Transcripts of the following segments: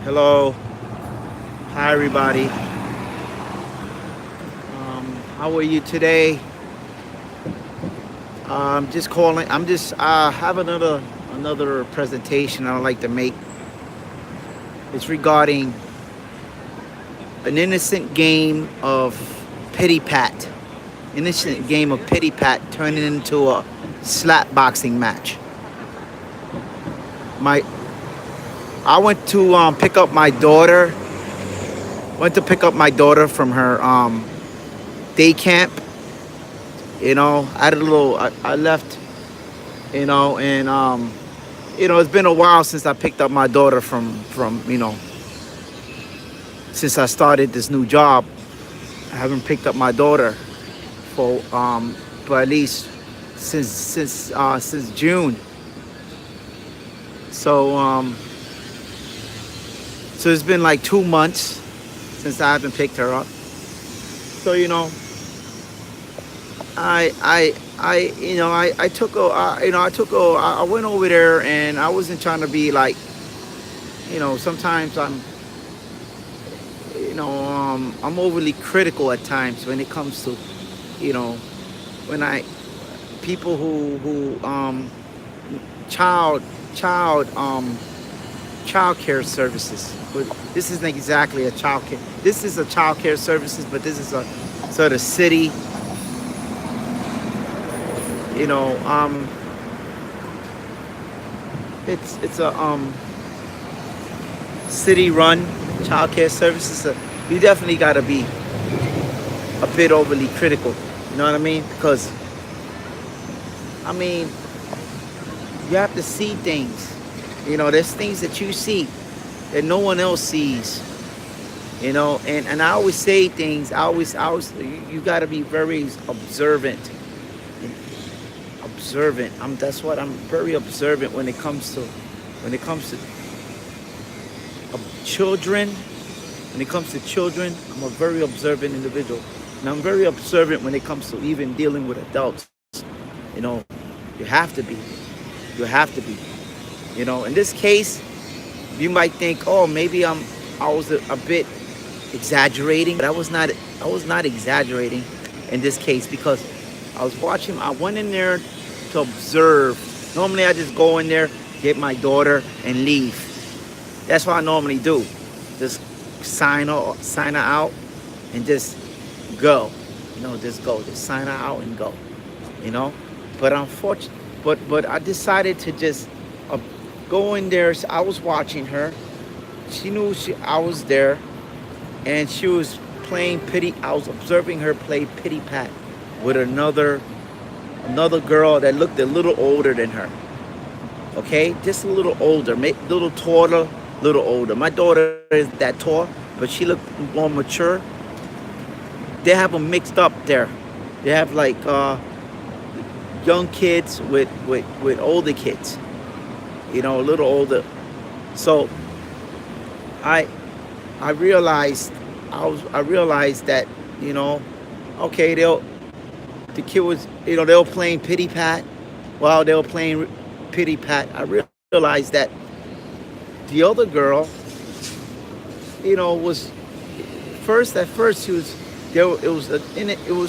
Hello. Hi, everybody. How are you today? Just calling. I'm just have another presentation I'd like to make. It's regarding an innocent game of pity pat. Innocent game of pity pat turning into a slap boxing match. My I went to pick up my daughter. Went to pick up my daughter from her day camp. I had a little. I left. And it's been a while since I picked up my daughter from since I started this new job. I haven't picked up my daughter for for at least since June. So so it's been like 2 months since I haven't picked her up. So I took a I went over there, and I wasn't trying to be like, sometimes I'm overly critical at times when it comes to, you know, when I people who child child child care services. But this isn't exactly a child care. This is a child care services, but this is a sort of city. You know, it's a city run child care services. So you definitely got to be a bit overly critical. You know what I mean? Because I mean, you have to see things. There's things that you see that no one else sees. And I always say things. I always, you got to be very observant. Observant. That's what I'm very observant when it comes to children. When it comes to children, I'm a very observant individual, and I'm very observant when it comes to even dealing with adults. You know, you have to be. You have to be. In this case, you might think, oh, maybe I was a bit exaggerating, but I was not exaggerating in this case, because I was watching. I went in there to observe. Normally, I just go in there, get my daughter, and leave. That's what I normally do. Just sign her out, and just go. Just go. Just sign her out and go. You know, but unfortunately, but I decided to just uh, go in there. So I was watching her. She knew I was there, and she was playing pity. I was observing her play pity pat with another girl that looked a little older than her. Okay, just a little older, little taller, little older. My daughter is that tall, but she looked more mature. They have them mixed up there. They have like young kids with older kids. A little older. So I I realized I realized that, okay, the kid was, they were playing pity pat. While they were playing pity pat, I realized that the other girl, was at first she was there. It was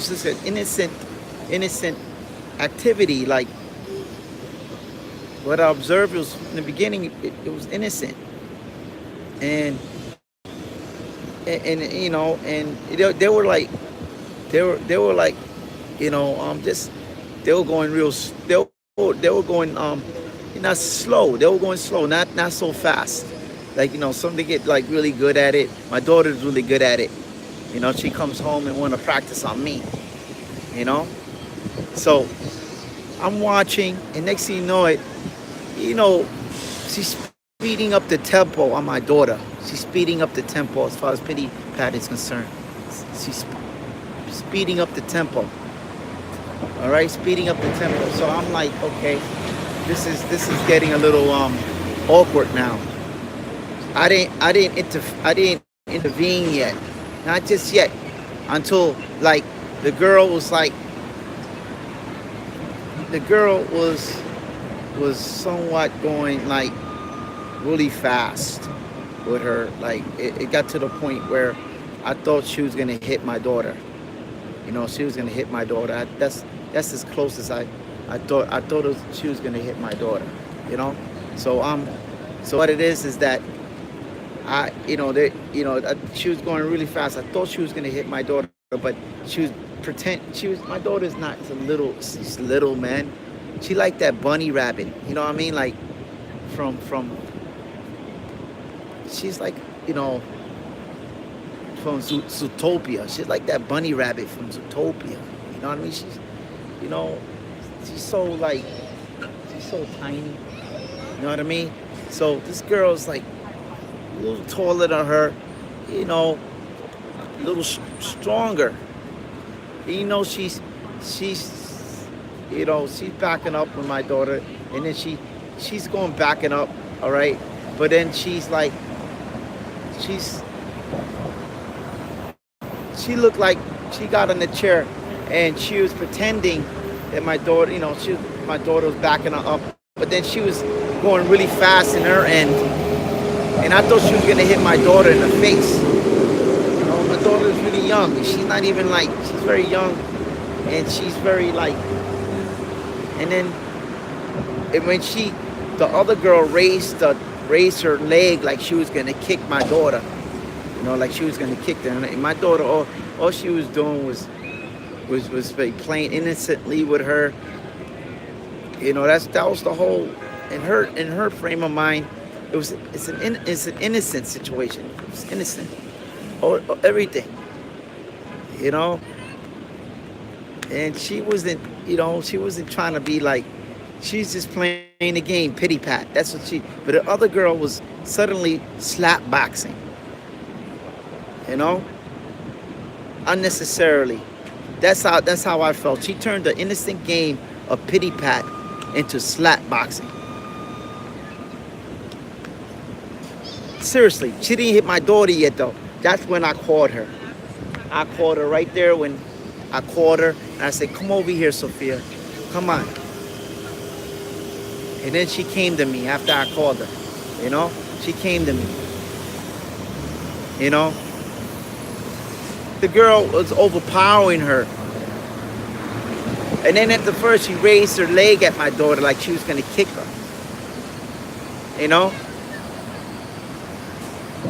just an innocent activity. Like, what I observed was, in the beginning, it was innocent. And and, and you know and they were like, just, they were going they were going, not slow. They were going slow, not so fast. Like, some, they get like really good at it. My daughter's really good at it. She comes home and want to practice on me. You know, so I'm watching, and next thing you know it, you know, she's speeding up the tempo on my daughter. She's speeding up the tempo as far as pity pat is concerned. She's speeding up the tempo. All right, speeding up the tempo. So I'm like, okay, this is getting a little awkward now. I didn't intervene yet, not just yet, until, like, the girl was like the girl was somewhat going, like, really fast, with her. Like it got to the point where I thought she was gonna hit my daughter. You know, she was gonna hit my daughter. That's as close as I thought. I thought she was gonna hit my daughter. You know, so so what it is that she was going really fast. I thought she was gonna hit my daughter, but she was my daughter's not she's little, man. She like that bunny rabbit. You know what I mean? Like from she's like, from Zootopia. She's like that bunny rabbit from Zootopia. You know what I mean? You know, she's so like, she's so tiny. You know what I mean? So this girl's like a little taller than her, a little stronger. She's backing up with my daughter, and then she's going backing up, all right? But then she's like, she looked like she got in the chair, and she was pretending that my daughter, my daughter was backing her up, but then she was going really fast in her end, and I thought she was gonna hit my daughter in the face. My daughter is really young. She's not even like, she's very young, and she's very like, and then when the other girl raised her leg like she was gonna kick my daughter, like she was gonna kick her. And my daughter, all she was doing was very playing innocently with her. That was the whole, in her frame of mind. It's an innocent situation. It's innocent. Everything, and she wasn't trying to be like, she's just playing the game, pity pat. That's what but the other girl was suddenly slap boxing, unnecessarily. That's how I felt. She turned the innocent game of pity pat into slap boxing. Seriously, she didn't hit my daughter yet though. That's when I called her. I called her right there when I called her, and I said, "Come over here, Sophia. Come on." And then she came to me after I called her. She came to me. The girl was overpowering her. And then at the first, she raised her leg at my daughter like she was going to kick her.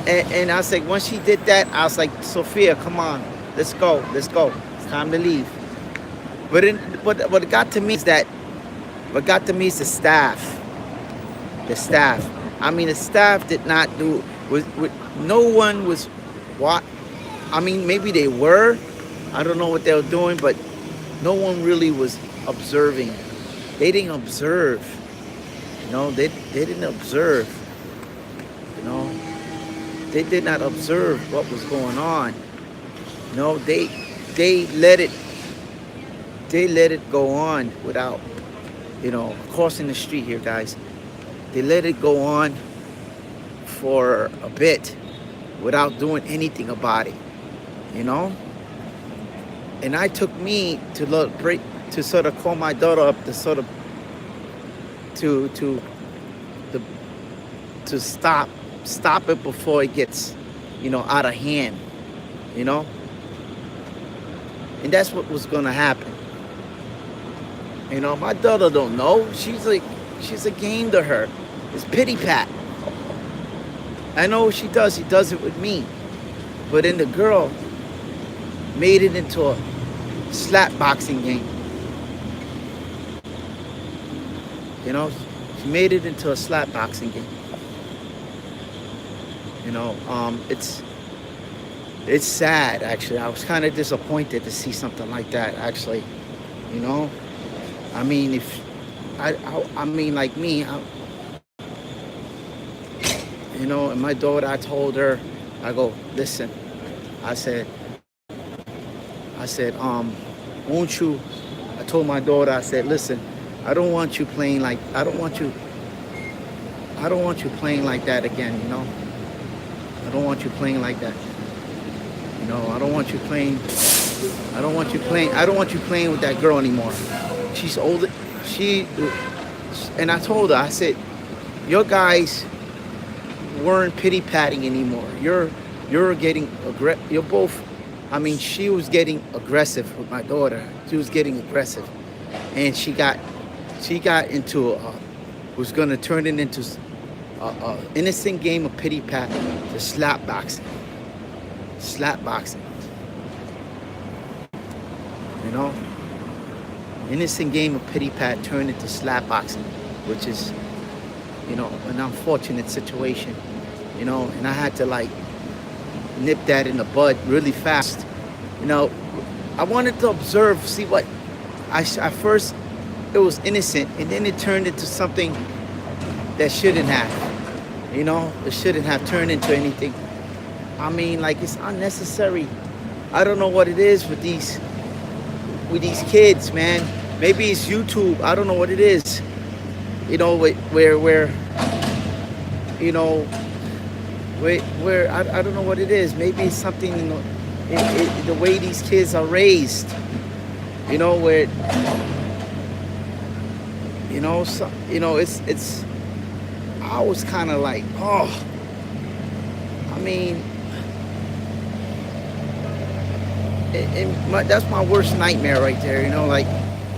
And I was like, once she did that, I was like, "Sophia, come on, let's go. It's time to leave." But what got to me is the staff. The staff. I mean, the staff did not do. No one was. What? I mean, maybe they were. I don't know what they were doing, but no one really was observing. They didn't observe. They didn't observe. They did not observe what was going on. They let it go on without, crossing the street here, guys. They let it go on for a bit without doing anything about it, And I took me to sort of call my daughter up to sort of to stop it before it gets, out of hand, And that's what was gonna happen. My daughter don't know. She's a game to her. It's pity pat. I know what she does. She does it with me. But then the girl made it into a slap boxing game. She made it into a slap boxing game. It's sad, actually. I was kind of disappointed to see something like that, actually. I mean, like me, and my daughter, I told her, I go, "Listen," I said, "Won't you?" I told my daughter, I said, "Listen, I don't want you playing like that again, I don't want you playing like that. I don't want you playing with that girl anymore. She's older. And I told her, I said, your guys weren't pity patting anymore. You're getting you're both. I mean, she was getting aggressive with my daughter. She was getting aggressive, and she got into was gonna turn it into a innocent game of pity pat to slap boxing. You know, innocent game of pity pat turned into slap boxing, which is, an unfortunate situation. And I had to like nip that in the bud really fast. You know, I wanted to observe, see what at first it was innocent, and then it turned into something that shouldn't have. It shouldn't have turned into anything. I mean, like, it's unnecessary. I don't know what it is with these kids, man. Maybe it's YouTube. I don't know what it is. Where I don't know what it is. Maybe it's something in the way these kids are raised. Where it's. I was kind of like, oh, I mean, that's my worst nightmare right there. Like,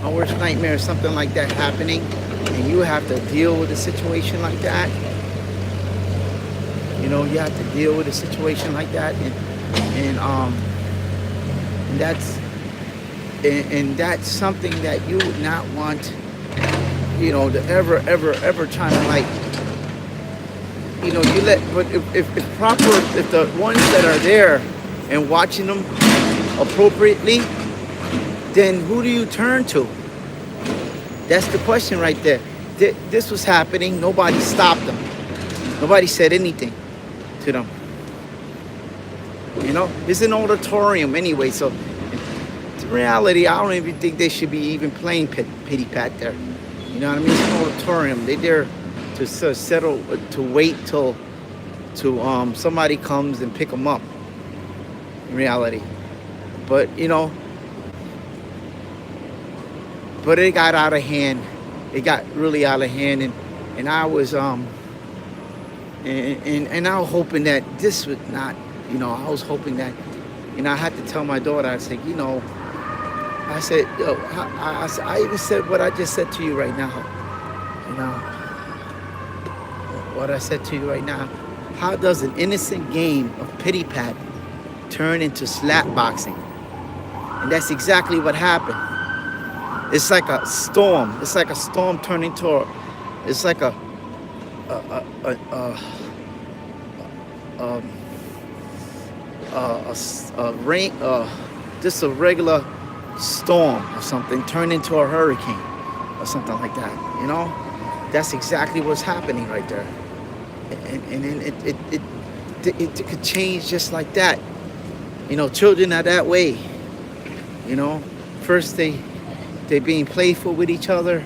my worst nightmare is something like that happening, and you have to deal with a situation like that. You have to deal with a situation like that, and that's something that you would not want, to ever trying to, like, but if proper, if the ones that are there and watching them appropriately, then who do you turn to? That's the question right there. This was happening. Nobody stopped them. Nobody said anything to them. It's an auditorium anyway, so in reality, I don't even think they should be even playing pity pat there. You know what I mean? It's an auditorium. They're there to settle, to wait till somebody comes and pick them up. In reality, but but it got out of hand. It got really out of hand, and I was and I was hoping that this would not. I was hoping that, I had to tell my daughter. I said, I said, yo, I even said what I just said to you right now. What I said to you right now. How does an innocent game of pity pat turn into slap boxing? And that's exactly what happened. It's like a storm. It's like a storm turning to it's like a rain, just a regular storm or something turned into a hurricane or something like that. That's exactly what's happening right there. And then it could change just like that. Children are that way. First they're being playful with each other,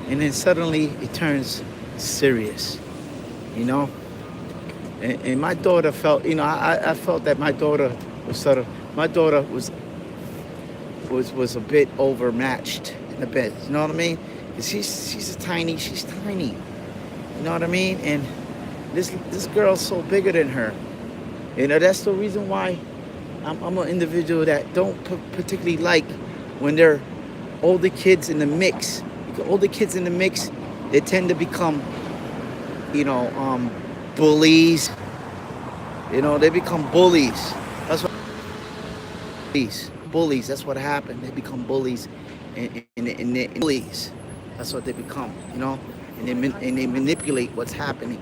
and then suddenly it turns serious. And my daughter felt, I felt that my daughter was was a bit overmatched in the bed. You know what I mean? 'Cause she's tiny. You know what I mean? And this girl's so bigger than her. That's the reason why I'm an individual that don't particularly like when there are older kids in the mix. Because older kids in the mix, they tend to become, bullies. They become bullies. That's what bullies. That's what happened. They become bullies, and bullies. That's what they become. And they manipulate what's happening.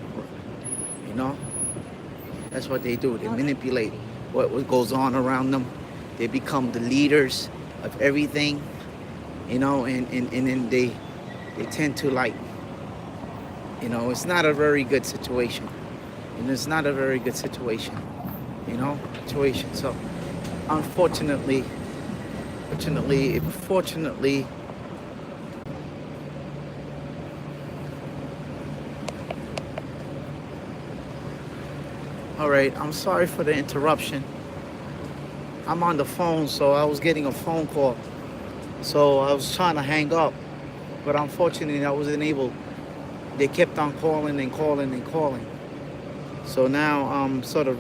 That's what they do. They manipulate what goes on around them. They become the leaders of everything. And then they tend to, like, it's not a very good situation. And it's not a very good situation. So unfortunately, all right, I'm sorry for the interruption. I'm on the phone, so I was getting a phone call. So I was trying to hang up, but unfortunately I wasn't able. They kept on calling and calling and calling. So now sort of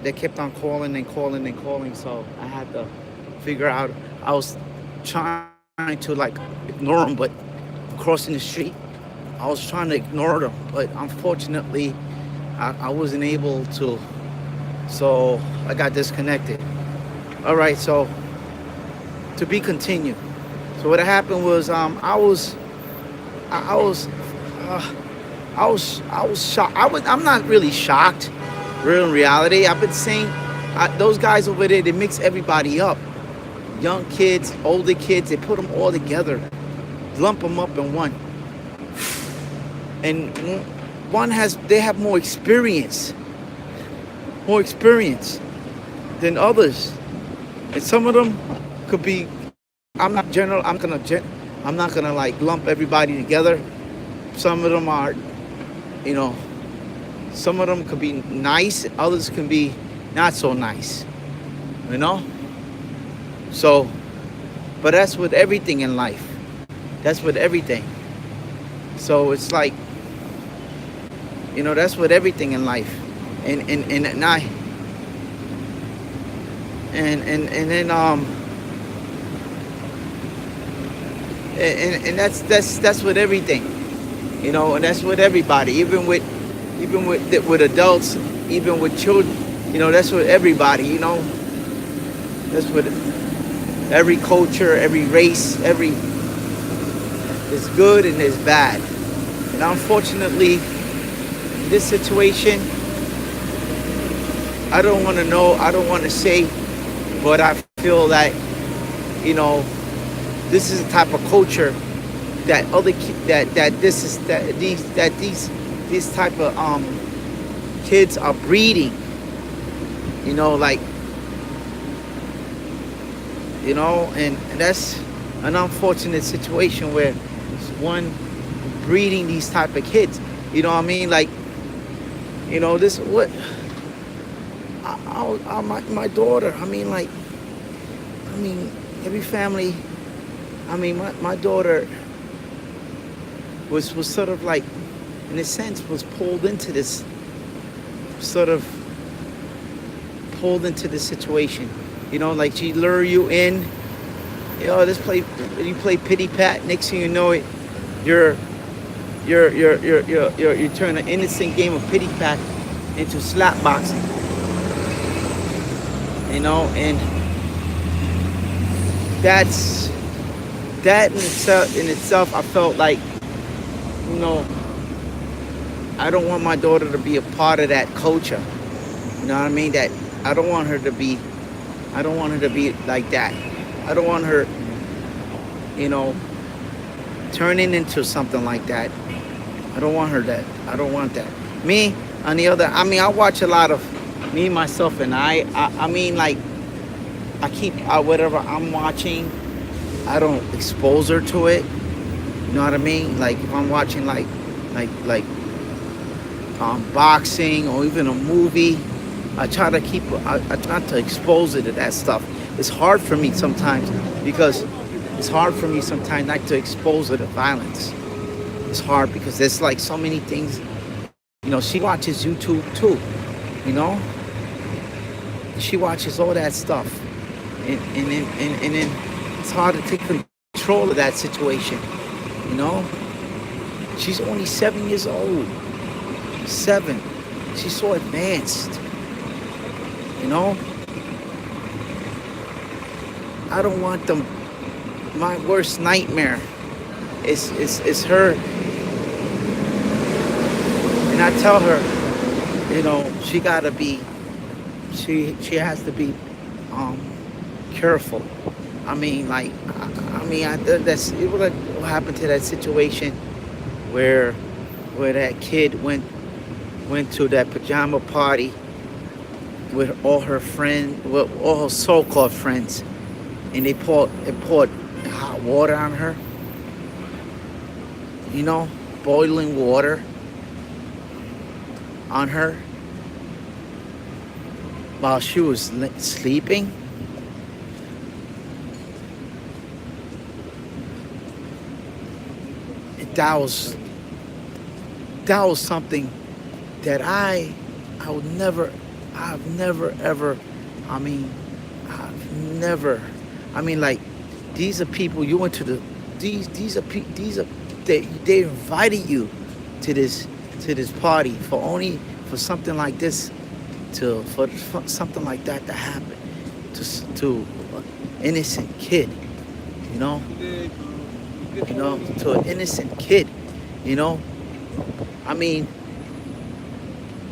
they kept on calling and calling and calling. So I had to figure out. I was trying to like ignore them, but crossing the street, I was trying to ignore them, but unfortunately, I wasn't able to. So I got disconnected. All right, so to be continued. So what happened was I was uh, I was shocked. I'm not really shocked. Real in reality, I've been saying those guys over there, they mix everybody up. Young kids, older kids, they put them all together, lump them up in one. And they have more experience than others. And some of them could be, I'm not general, I'm not gonna like lump everybody together. Some of them are, you know, some of them could be nice, others can be not so nice, you know? So, but that's with everything in life. That's with everything. So it's like, that's with everything in life. And I and then and that's with everything, and that's with everybody, even with adults, even with children, that's with everybody, that's with every culture, every race, there's good and there's bad. And unfortunately, this situation, I don't want to know, I don't want to say, but I feel that, this is the type of culture that these type of kids are breeding, like, and that's an unfortunate situation where one breeding these type of kids. You know what I mean? Like, this what my daughter. Every family. My daughter was sort of like, in a sense, was pulled into this situation. Like she lure you in. You play pity pat. Next thing you know it, you turn an innocent game of pity pat into slap boxing. And that in itself, I felt like, I don't want my daughter to be a part of that culture. You know what I mean? That I don't want her to be like that. I don't want her, turning into something like that. I don't want her that. I don't want that. Me, on the other, I watch a lot of me, myself, and like, I keep whatever I'm watching, I don't expose her to it. You know what I mean? Like if I'm watching like boxing or even a movie, I try not to expose her to that stuff. It's hard for me sometimes because not to expose her to violence. It's hard because there's like so many things. She watches YouTube too. She watches all that stuff, and then it's hard to take control of that situation. She's only 7 years old. 7. She's so advanced. I don't want them. My worst nightmare is her. And I tell her, she gotta be. She has to be careful. That's what happened to that situation where that kid went to that pajama party with all her friends, with all her so-called friends, and they poured hot water on her. Boiling water on her while she was sleeping. That was something that I would never, I've never ever, I mean, I've never, I mean, like, these are people you went to the, these are, they invited you to this party for only for something like this, for something like that to happen to an innocent kid, you know, to an innocent kid, you know. I mean,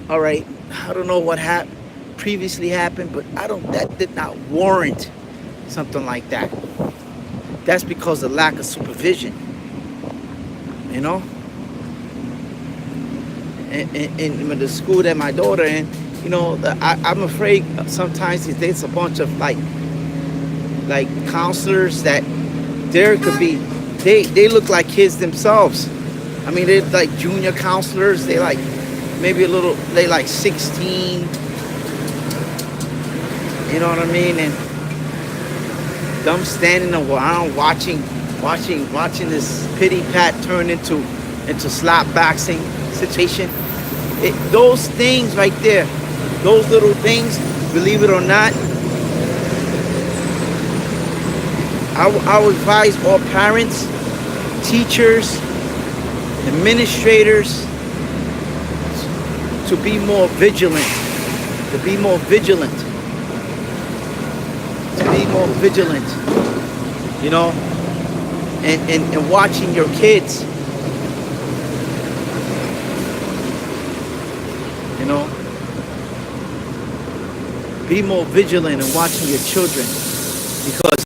all right, I don't know what previously happened, but I don't. That did not warrant something like that. That's because of lack of supervision, you know. In the school that my daughter in, you know, I'm afraid sometimes there's a bunch of like counselors that there could be, they look like kids themselves. I mean, they're like junior counselors. They like maybe they like 16. You know what I mean? And them standing around watching this pity pat turn into slap boxing situation. Those things right there, those little things, believe it or not, I would advise all parents, teachers, administrators to be more vigilant, you know, and watching your kids, you know, be more vigilant in watching your children, because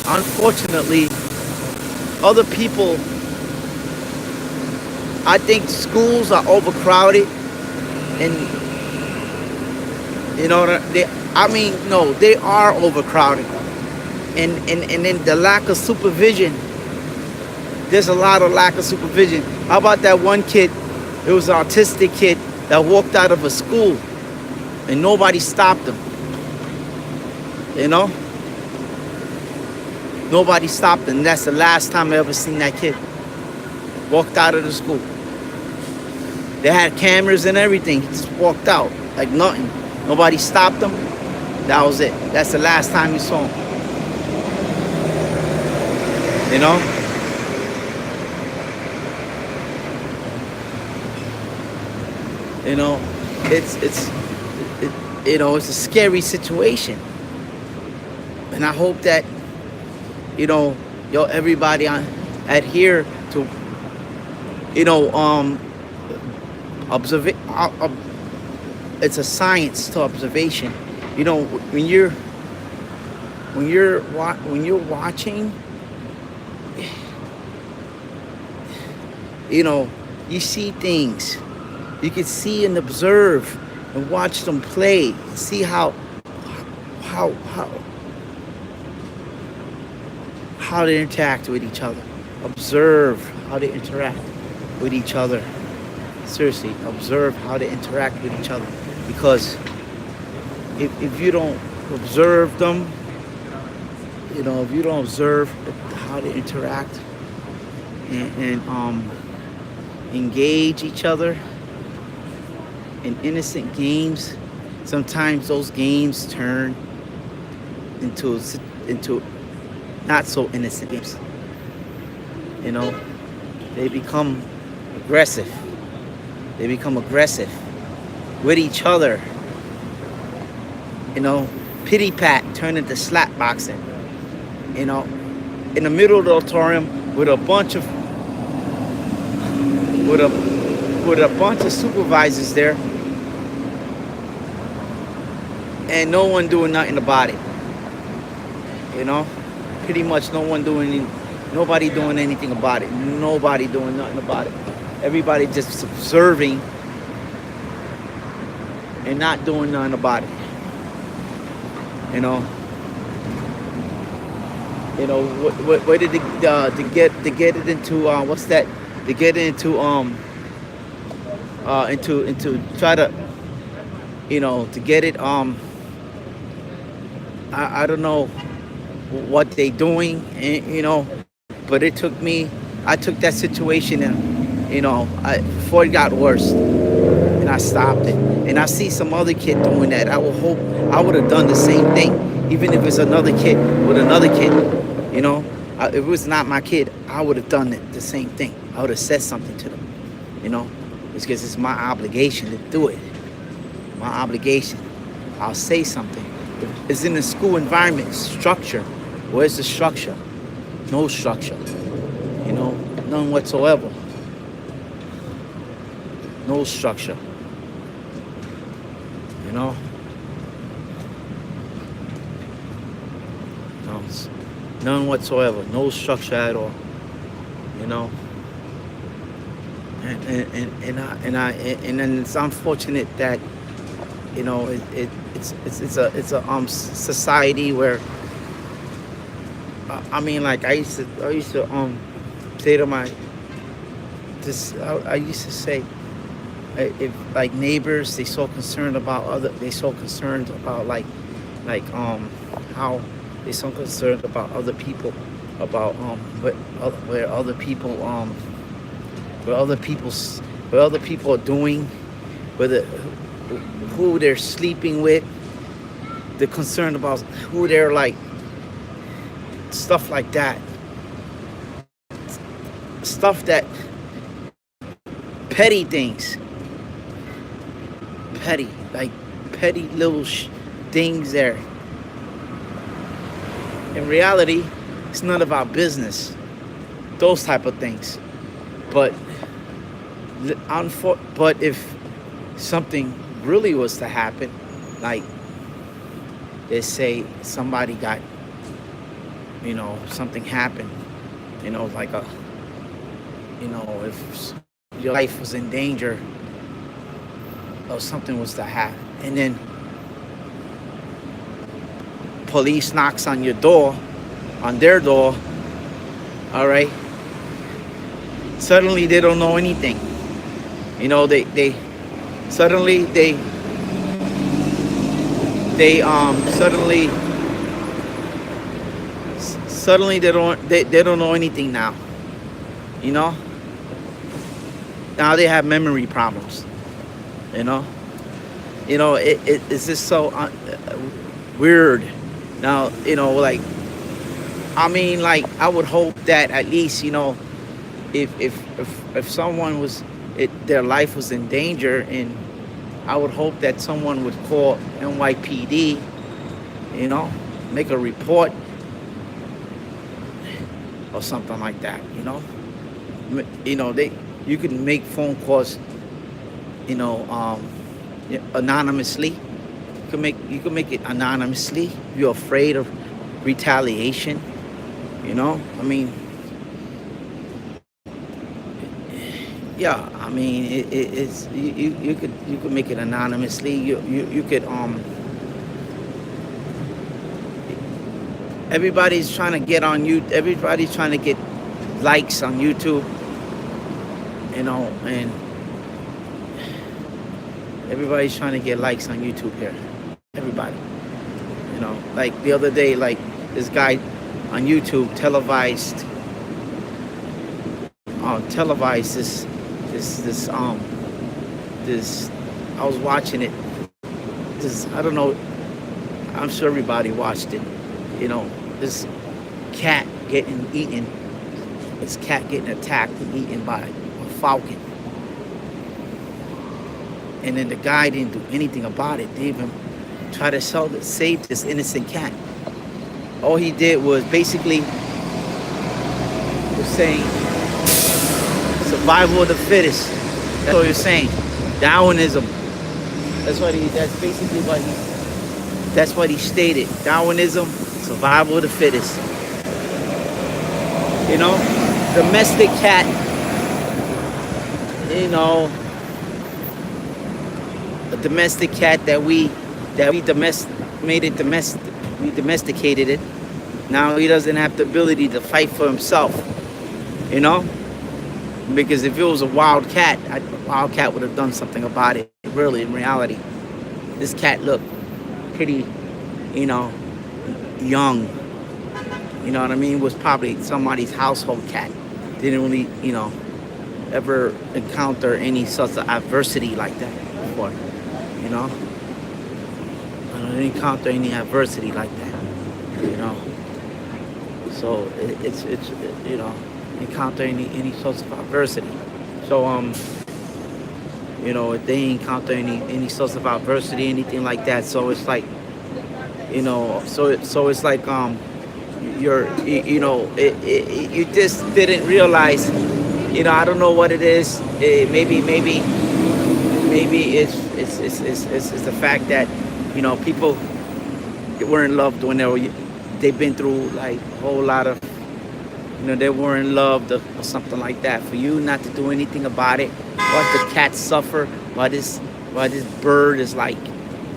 unfortunately other people, I think schools are overcrowded, and you know, they are overcrowded, and then the lack of supervision. There's a lot of lack of supervision. How about that one kid? It was an autistic kid that walked out of a school, and nobody stopped him. You know, nobody stopped him. That's the last time I ever seen that kid. Walked out of the school. They had cameras and everything. He just walked out like nothing. Nobody stopped him. That was it. That's the last time you saw him. You know? You know, it's a scary situation. And I hope that, you know, everybody adhere to, you know, it's a science to observation. You know, when you're watching, you know, you see things. You can see and observe and watch them play. See how they interact with each other. Observe how they interact with each other. Seriously, observe how they interact with each other. Because if you don't observe them, you know, if you don't observe how they interact and engage each other in innocent games, sometimes those games turn into not so innocent games. You know, they become aggressive. They become aggressive with each other. You know, pity pat turn into slap boxing. You know, in the middle of the auditorium with a bunch of supervisors there, and no one doing nothing about it. You know, pretty much nobody doing anything about it. Nobody doing nothing about it. Everybody just observing and not doing nothing about it. You know, what did to get it into what's that? To get it into try to, you know, to get it I don't know what they doing, you know, but I took that situation and, you know, before it got worse. I stopped it. And I see some other kid doing that. I would hope I would have done the same thing, even if it's another kid with another kid. You know, if it was not my kid, I would have done it the same thing. I would have said something to them. You know, it's because it's my obligation to do it. My obligation. I'll say something. It's in the school environment structure. Where's the structure? No structure. You know, none whatsoever. No structure. You know? No, none whatsoever. No structure at all. You know? And then it's unfortunate that, you know, it's a society where I mean, like I used to say to my I used to say, if like neighbors, they so concerned about how they so concerned about other people, about where other people what other people are doing, whether who they're sleeping with. They're concerned about who they're like, stuff like that. Stuff that, petty things. Petty little things there. In reality, it's none of our business. Those type of things. But if something really was to happen, like they say somebody got, you know, something happened, you know, like you know, if your life was in danger or something was to happen, and then police knocks on your door, on their door, all right, suddenly they don't know anything. You know, suddenly they don't know anything now. You know, now they have memory problems. You know, it's just so weird. Now, you know, like, I mean, like, I would hope that at least, you know, if someone was, their life was in danger, and I would hope that someone would call NYPD, you know, make a report or something like that, you know. You know, you can make phone calls, you know, anonymously. You can make it anonymously. If you're afraid of retaliation, you know. I mean, yeah. I mean, it's you could make it anonymously. You could Everybody's trying to get on you. Everybody's trying to get likes on YouTube, you know, and everybody's trying to get likes on YouTube here. Everybody, you know, like the other day, like this guy on YouTube televised this. I was watching it. I don't know. I'm sure everybody watched it. You know, this cat getting eaten. This cat getting attacked and eaten by a falcon. And then the guy didn't do anything about it. They even try to save this innocent cat. All he did was basically saying survival of the fittest. That's what you're saying. Darwinism. That's what he stated. Darwinism, survival of the fittest. You know, domestic cat. You know, a domestic cat that we domesticated it. Now he doesn't have the ability to fight for himself. You know, because if it was a wild cat would have done something about it. Really, in reality, this cat looked pretty, you know, young. You know what I mean? Was probably somebody's household cat. Didn't really, you know, ever encounter any sort of adversity like that. before, you know. I don't encounter any adversity like that, you know. So it's you know, encounter any sorts of adversity. So you know, if they encounter any sorts of adversity, anything like that. So it's like, you know, so it's like you know, you just didn't realize, you know, I don't know what it is. Maybe it's the fact that, you know, people weren't loved when they've been through like a whole lot of, you know, they weren't loved or something like that. For you not to do anything about it, watch the cat suffer while this bird is like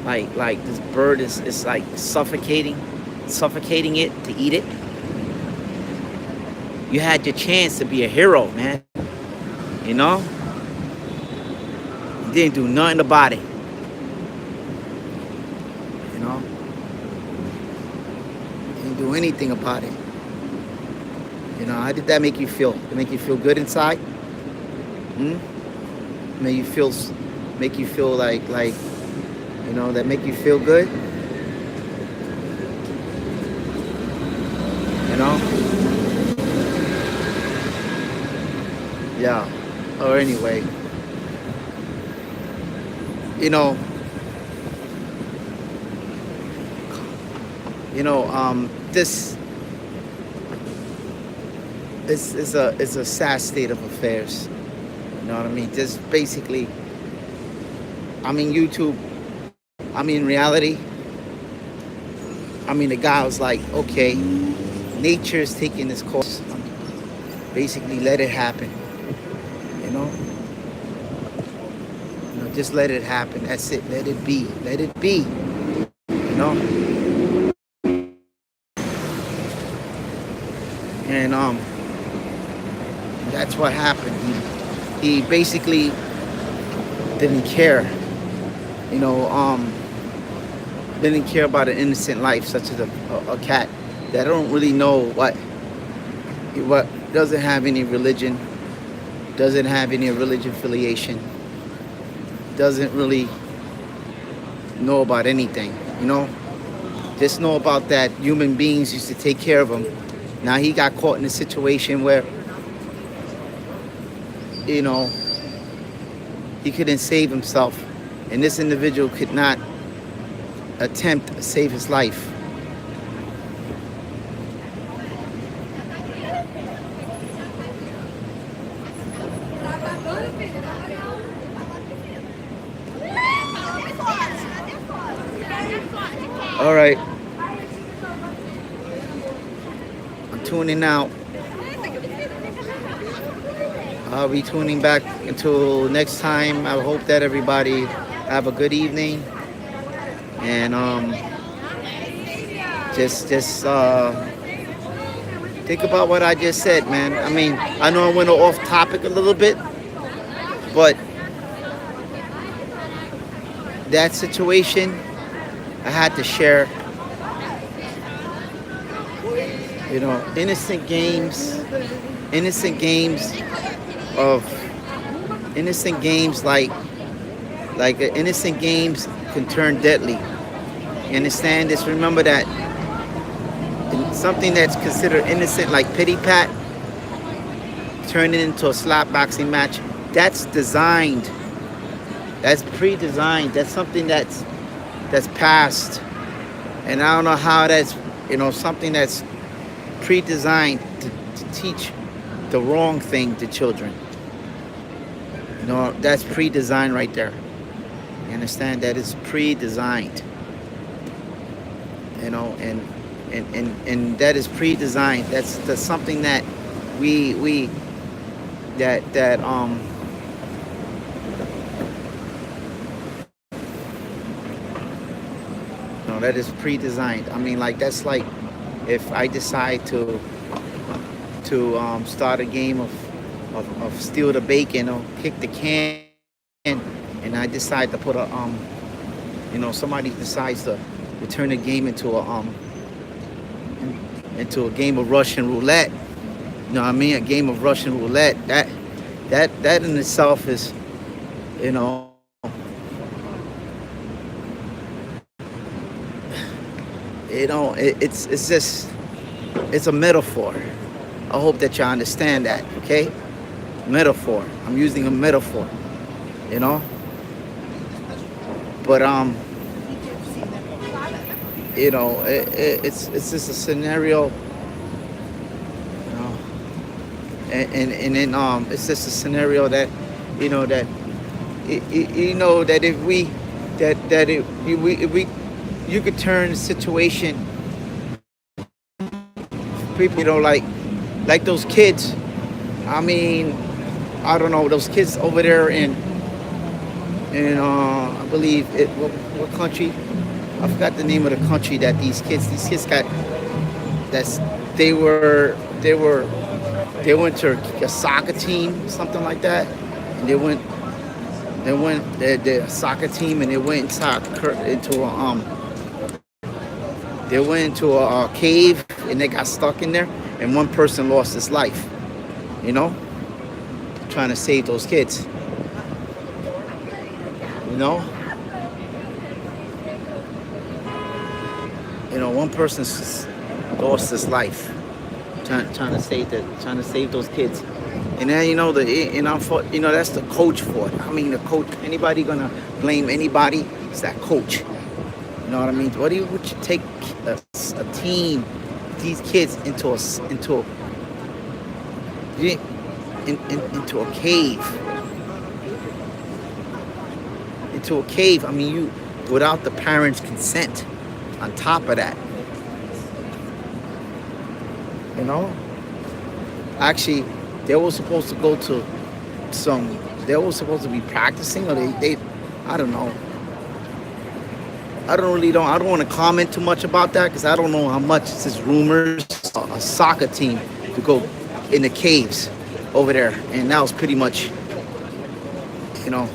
this bird is like suffocating it to eat it. You had your chance to be a hero, man. You know, you didn't do nothing about it. You know, you didn't do anything about it. You know, how did that make you feel? Did it make you feel good inside? Hmm? Make you feel like, you know, that make you feel good? You know? Yeah. Or anyway, you know, this is a sad state of affairs. You know what I mean? Just basically, I mean, YouTube, I mean, reality, I mean, the guy was like, okay, nature is taking this course. Basically, let it happen. You know? You know, just let it happen. That's it. Let it be. Let it be. You know? And that's what happened. He basically didn't care. You know, didn't care about an innocent life such as a cat that don't really know what doesn't have any religion, doesn't have any religion affiliation, doesn't really know about anything, you know. Just know about that human beings used to take care of him. Now he got caught in a situation where, you know, he couldn't save himself, and this individual could not attempt to save his life. All right, I'm tuning out. I'll be tuning back until next time. I hope that everybody have a good evening, and just think about what I just said, man. I mean, I know I went off topic a little bit, but that situation, I had to share. You know, innocent games like innocent games can turn deadly. You understand? Just remember that something that's considered innocent, like pity pat, turning into a slap boxing match, that's designed. That's pre-designed. That's something that's past. And I don't know how that's, you know, something that's pre-designed to teach the wrong thing to children. You know, that's pre-designed right there. You understand? That is pre-designed. You know, and that is pre-designed. That's something that we no, that is pre-designed. I mean, like, that's like if I decide to start a game of steal the bacon or kick the can, and I decide to put a you know, somebody decides to turn the game into a game of Russian roulette. You know what I mean? A game of Russian roulette. That in itself is, you know, It's just it's a metaphor. I hope that you understand that. Okay, metaphor. I'm using a metaphor. You know, but it's just a scenario. You know, and then it's just a scenario that that that if we that if we you could turn the situation, people, like those kids. I mean, I don't know, those kids over there in I believe what country? I forgot the name of the country that these kids got. That's they went to a soccer team, something like that, and the soccer team, and they went into they went into a cave, and they got stuck in there, and one person lost his life. You know, trying to save those kids. You know, one person lost his life trying to save those kids. And then that's the coach for it. I mean, the coach. Anybody gonna blame anybody? It's that coach. You know what I mean? Would you take a team, these kids into a cave? Into a cave. I mean, you without the parents' consent. On top of that, actually, they were supposed to go to some. They were supposed to be practicing, or they I don't know. I don't want to comment too much about that because I don't know how much it's just rumors. A soccer team to go in the caves over there, and that was pretty much, you know,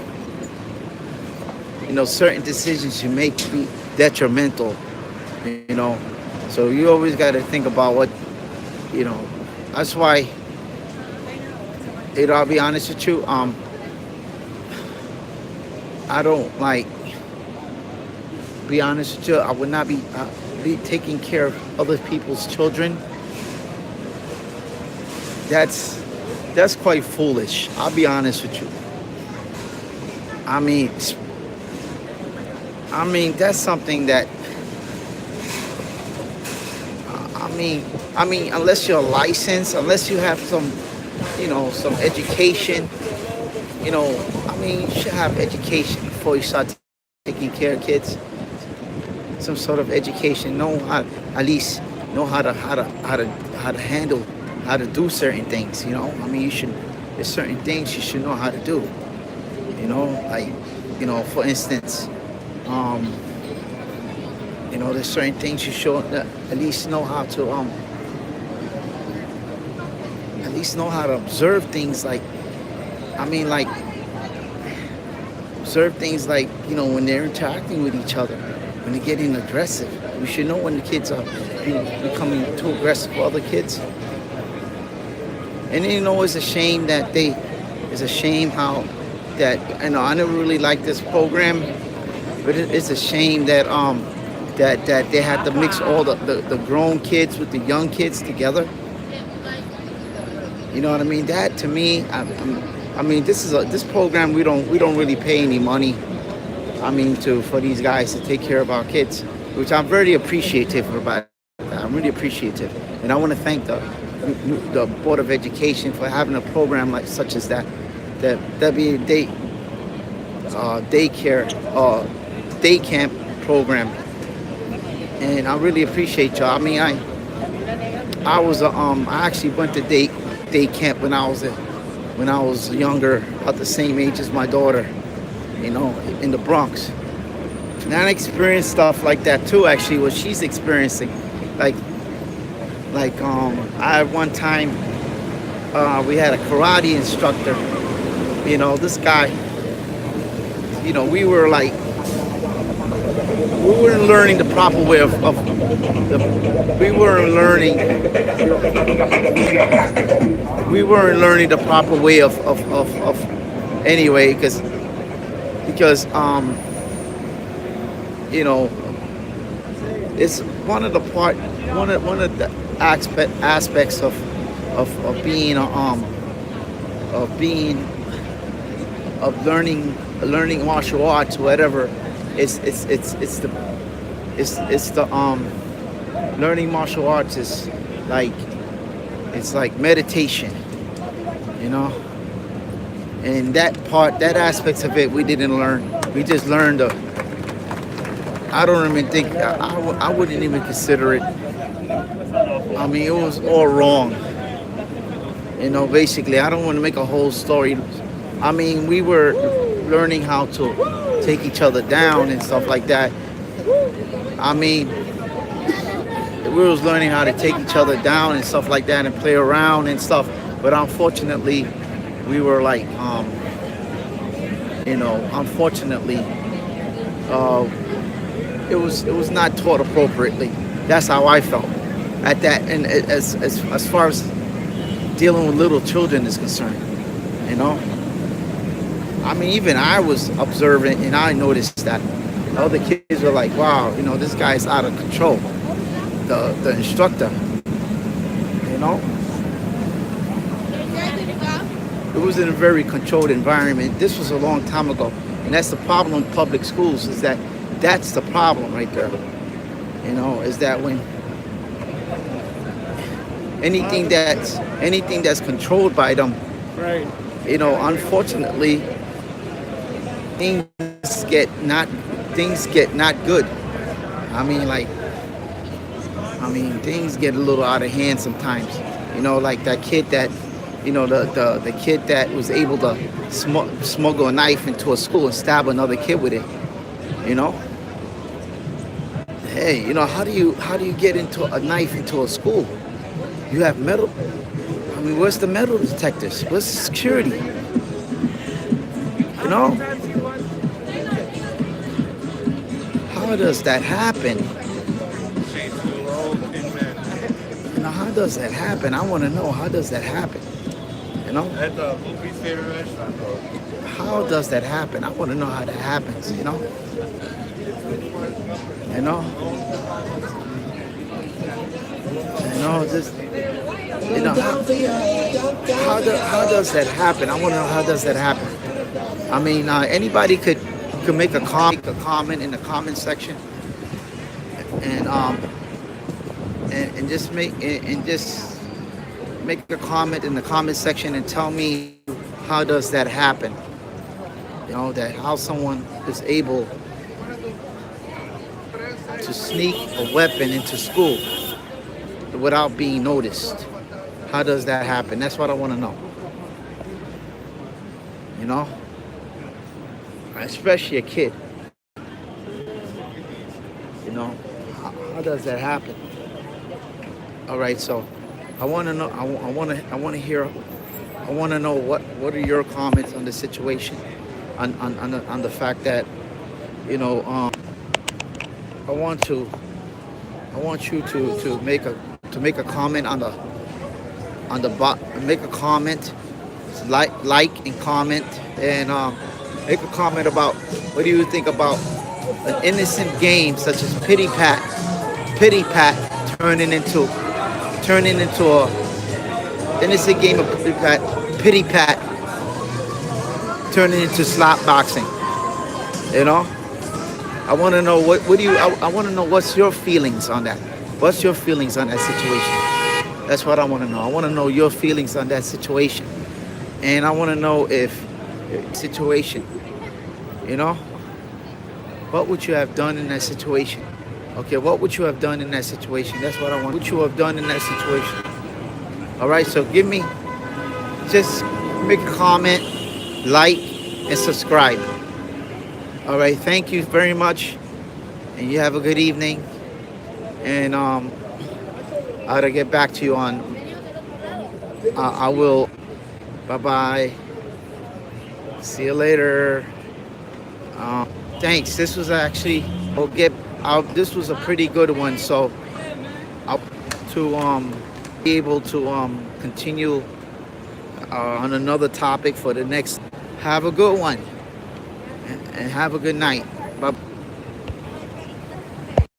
certain decisions you make be detrimental. So you always got to think about what, That's why, I'll be honest with you. I don't like. Be honest with you, I would not be taking care of other people's children. That's quite foolish. I'll be honest with you. I mean that's something that. Unless you're licensed, unless you have some education, you should have education before you start taking care of kids. Some sort of education, at least know how to handle, how to do certain things. There's certain things you should know how to do. For instance, there's certain things you should at least know how to observe things observe things when they're interacting with each other, when they're getting aggressive. We should know when the kids are becoming too aggressive for other kids. And it's a shame how that, I never really liked this program, but it's a shame that that they had to mix all the grown kids with the young kids together. You know what I mean? That to me, this program, we don't really pay any money. For these guys to take care of our kids, which I'm very appreciative about. I'm really appreciative, and I want to thank the Board of Education for having a program such as that. That be a daycare day camp program, and I really appreciate y'all. I actually went to day camp when I was younger, about the same age as my daughter, in the Bronx. And I experienced stuff like that too. Actually, what she's experiencing, I one time we had a karate instructor. This guy. We weren't learning the proper way of anyway, because it's one of the aspects of being of being of learning martial arts, whatever. It's the learning martial arts is like it's like meditation, you know. And that aspects of it, we didn't learn. We just learned. I don't even think I wouldn't even consider it. I mean, it was all wrong. You know, basically, I don't want to make a whole story. I mean, we were learning how to take each other down and stuff like that. I mean, we was learning how to take each other down and stuff like that and play around and stuff. But unfortunately, we were like, unfortunately, it was not taught appropriately. That's how I felt at that. And as far as dealing with little children is concerned, you know. I mean, even I was observant and I noticed that other kids were like, wow, you know, this guy's out of control. The instructor, you know. It was in a very controlled environment. This was a long time ago. And that's the problem with public schools, is that's the problem right there. You know, is that when anything that's controlled by them, Right. you know, unfortunately, things get not good. Things get a little out of hand sometimes. You know, like that kid that, you know, the kid that was able to smuggle a knife into a school and stab another kid with it. You know, hey, you know, how do you get into a knife into a school? You have metal. I mean, where's the metal detectors? Where's the security? You know, how does that happen? You know, how does that happen? I want to know, how does that happen? You know? At the movie theater restaurant, though. How does that happen? I want to know how that happens, you know? You know? You know, just, you know, how does that happen? I want to know, how does that happen? I mean, anybody could make a comment in the comment section, and just make a comment in the comment section and tell me, how does that happen? You know, that how someone is able to sneak a weapon into school without being noticed. How does that happen? That's what I want to know. You know, especially a kid. You know, how does that happen? All right, so I want to know. I want to hear. I want to know what are your comments on the situation, on the fact that, you know, I want you to make a comment on the bot. Make a comment, like and comment, and make a comment about what do you think about an innocent game such as Pity Pat turning into a innocent game of Pity Pat turning into slap boxing. You know, I want to know I want to know what's your feelings on that. What's your feelings on that situation? That's what I want to know. I want to know your feelings on that situation, and I want to know if situation. You know, what would you have done in that situation? Okay, what would you have done in that situation? That's what I want. What would you have done in that situation? All right, so just make a comment, like, and subscribe. All right, thank you very much, and you have a good evening. And I'll get back to you on. I will. Bye bye. See you later. Thanks. This was actually. This was a pretty good one. So, I'll be able to continue on another topic for the next. Have a good one, and have a good night. Bye.